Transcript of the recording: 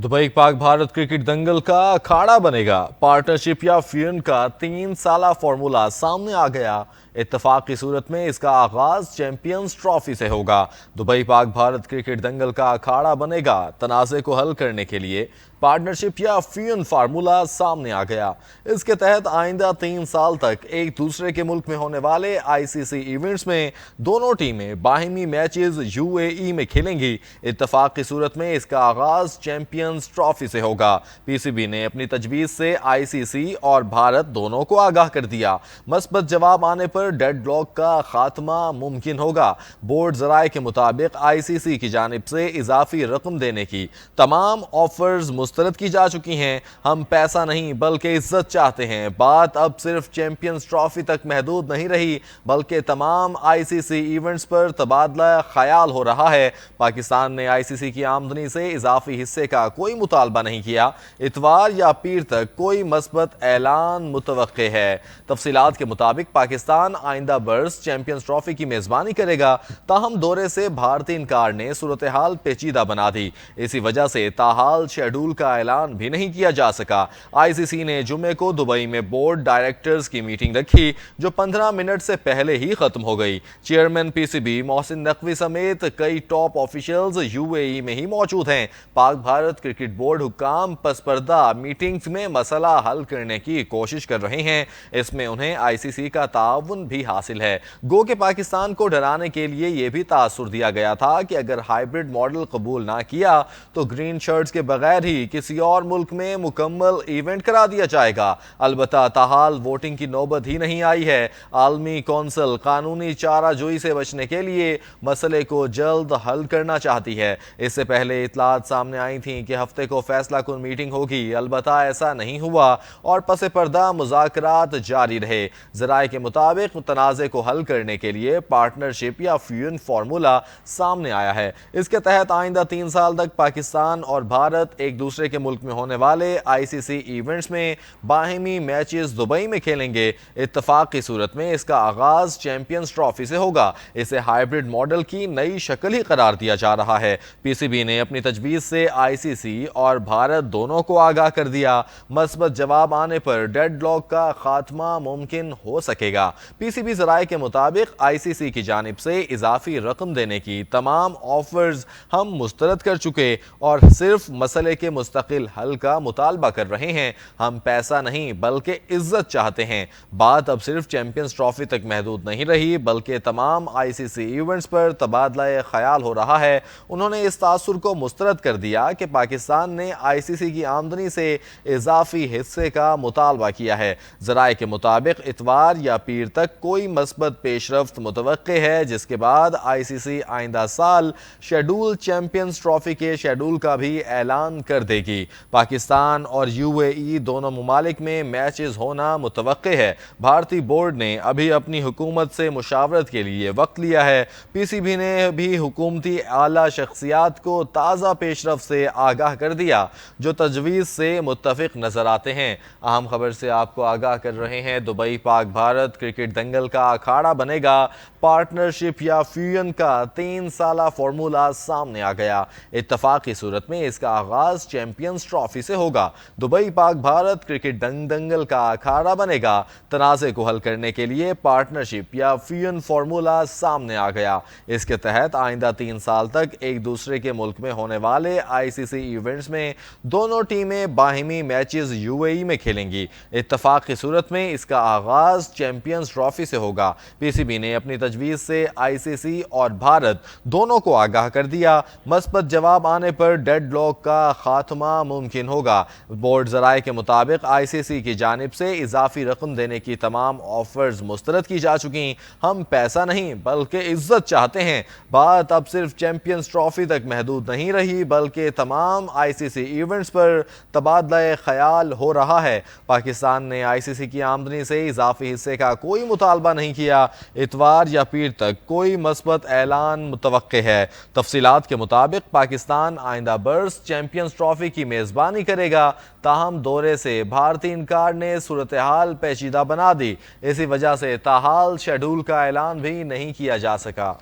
Dubai Pak Bharat cricket दंगल का अखाड़ा बनेगा। Partnership या फ्यूजन का 3 साला फॉर्मूला सामने आ गया। इत्तेफाक की सूरत में इसका आगाज चैंपियंस ट्रॉफी से होगा। दुबई पाक भारत क्रिकेट दंगल का अखाड़ा बनेगा। तनाज़े को हल करने के लिए पार्टनरशिप या फ्यूजन फार्मूला सामने आ गया। इसके तहत आइंदा 3 साल तक एक दूसरे के मुल्क में होने वाले आईसीसी इवेंट्स में दोनों टीमें बाहिमी मैचेस यूएई में खेलेंगी। इत्तेफाक की सूरत में इसका आगाज चैंपियंस ट्रॉफी से होगा। पीसीबी ने अपनी तजवीज से आईसीसी और भारत दोनों को आगाह कर दिया। मस्बत जवाब आने पर डेडलॉक का खात्मा मुमकिन होगा। बोर्ड जराए के मुताबिक आईसीसी की जानिब से इजाफी रकम देने की तमाम ऑफर्स मुस्तरद की जा चुकी हैं। हम पैसा नहीं बल्कि इज्जत चाहते हैं। बात अब सिर्फ चैंपियंस ट्रॉफी तक महदूद नहीं रही बल्कि तमाम आईसीसी इवेंट्स पर तबादला ख्याल हो रहा है। पाकिस्तान ने आईसीसी की आमदनी से इजाफी हिस्से का कोई मुतालबा नहीं किया। इतवार या पीर तक कोई मस्बत ऐलान मुतवक्के है। तफसीलात के मुताबिक पाकिस्तान आइंदा बर्स चैंपियंस ट्रॉफी की मेजबानी करेगा। ताहम दौरे से भारतीय इनकार ने सूरत हाल पेचीदा बना दी। इसी वजह से ताहाल शेड्यूल का ऐलान भी नहीं किया जा सका। आईसीसी ने जुमे को दुबई में बोर्ड डायरेक्टर्स की मीटिंग रखी जो 15 मिनट से पहले ही खत्म हो गई। चेयरमैन पीसीबी मोहसिन नकवी समेत कई टॉप ऑफिशियल्स यूएई में ही मौजूद हैं। Pak Bharat cricket board हुक्काम पसपर्दा meetings में मसला हल करने की कोशिश कर रहे हैं। इसमें उन्हें आईसीसी का ताउन भी हासिल है। गो के पाकिस्तान को डराने के लिए यह भी तासुर दिया गया था कि अगर हाइब्रिड मॉडल कबूल ना किया तो ग्रीन शर्ट्स के बगैर ही किसी और मुल्क में मुकम्मल इवेंट करा दिया जाएगा। अलबत्ता ताहाल वोटिंग की नौबत ही नहीं आई है। आलमी कौंसिल कानूनी चाराजोई से बचने के लिए मसले को जल्द हल करना चाहती है। इससे पहले इतलात सामने आई थी कि हफ्ते को फैसला कुन मीटिंग होगी। अलबत्ता ऐसा नहीं हुआ और पसे पर्दा मुज़ाकरात जारी रहे। जराए के मुताबिक तनाज़े को हल करने के लिए पार्टनरशिप या फ्यूजन फार्मूला सामने आया है। इसके तहत आइंदा 3 साल तक पाकिस्तान और भारत एक दूसरे के मुल्क में होने वाले आईसीसी इवेंट्स में बाहिमी मैचेस दुबई में खेलेंगे। इत्तेफाक की सूरत में इसका आगाज चैंपियंस ट्रॉफी से होगा। इसे हाइब्रिड मॉडल की नई शक्ल ही करार दिया जा रहा है। पीसीबी ने अपनी तजवीज से आईसीसी और भारत दोनों को आगाह कर दिया। मस्बत जवाब आने पर डेडलॉक का खात्मा मुमकिन हो सकेगा। पीसीबी जराए के मुताबिक आईसीसी की जानिब से इजाफी रकम देने की तमाम ऑफर्स हम मुस्तरद कर चुके और सिर्फ मसले के मुस्तकिल हल का मुतालबा कर रहे हैं। हम पैसा नहीं बल्कि इज्जत चाहते हैं। बात अब सिर्फ चैंपियंस ट्रॉफी तक महदूद नहीं रही बल्कि तमाम आईसीसी इवेंट्स पर तबादला ख्याल हो रहा है। उन्होंने इस तासुर को मुस्तरद कर दिया कि पाकिस्तान ने आईसीसी की आमदनी से इजाफी हिस्से का मुतालबा किया है। जराए के मुताबिक इतवार या पीर तक कोई मस्बत पेशरफ्त मुतवक्के है जिसके बाद आईसीसी आइंदा साल शेड्यूल चैंपियंस ट्रॉफी के शेड्यूल का भी ऐलान कर देगी। पाकिस्तान और यूएई दोनों मुमालिक में मैचेस होना मुतवक्के है। भारतीय बोर्ड ने अभी अपनी हुकूमत से मुशावरत के लिए वक्त लिया है। पीसीबी ने भी हुकूमती आला शख्सियात को ताज़ा पेशरफ से आगाह कर दिया जो तजवीज़ से मुत्तफिक नजर आते हैं। अहम खबर से आपको आगाह कर रहे हैं। दुबई पाक भारत क्रिकेट दंगल का अखाड़ा बनेगा। पार्टनरशिप या फ्यूजन का 3 साला फॉर्मूला सामने आ गया। इत्तेफाक की सूरत में इसका आगाज चैंपियंस ट्रॉफी से होगा। दुबई पाक भारत क्रिकेट दंगल का अखाड़ा बनेगा। तनाज़े को हल करने के लिए पार्टनरशिप या फ्यूजन फार्मूला सामने आ गया। इसके तहत आइंदा 3 साल तक एक दूसरे के मुल्क में होने वाले आईसीसी इवेंट्स में दोनों टीमें बाहिमी मैचेस यूएई में खेलेंगी। इत्तेफाक की सूरत में इसका आगाज चैंपियंस ट्रॉफी से होगा। पीसीबी ने अपनी तजवीज से आईसीसी और भारत दोनों को आगाह कर दिया। मस्बत जवाब आने पर डेडलॉक का खात्मा मुमकिन होगा। बोर्ड जराए के मुताबिक आईसीसी की जानिब से इजाफी रकम देने की तमाम ऑफर्स मुस्तरद की जा चुकी। हम पैसा नहीं बल्कि इज्जत चाहते हैं। बात अब सिर्फ चैंपियंस ट्रॉफी तक महदूद नहीं रही बल्कि तमाम आईसीसी इवेंट्स पर तबादला ख्याल हो रहा है। पाकिस्तान ने आईसीसी की आमदनी से इजाफी हिस्से का कोई मुतालबा नहीं किया। इतवार या पीर तक कोई मस्बत ऐलान मुतवक्के है। तफसीलात के मुताबिक पाकिस्तान आइंदा बर्स चैंपियंस ट्रॉफी की मेजबानी करेगा। ताहम दौरे से भारतीय इनकार ने सूरत हाल पेचीदा बना दी। इसी वजह से ताहाल शेड्यूल का ऐलान भी नहीं किया जा सका।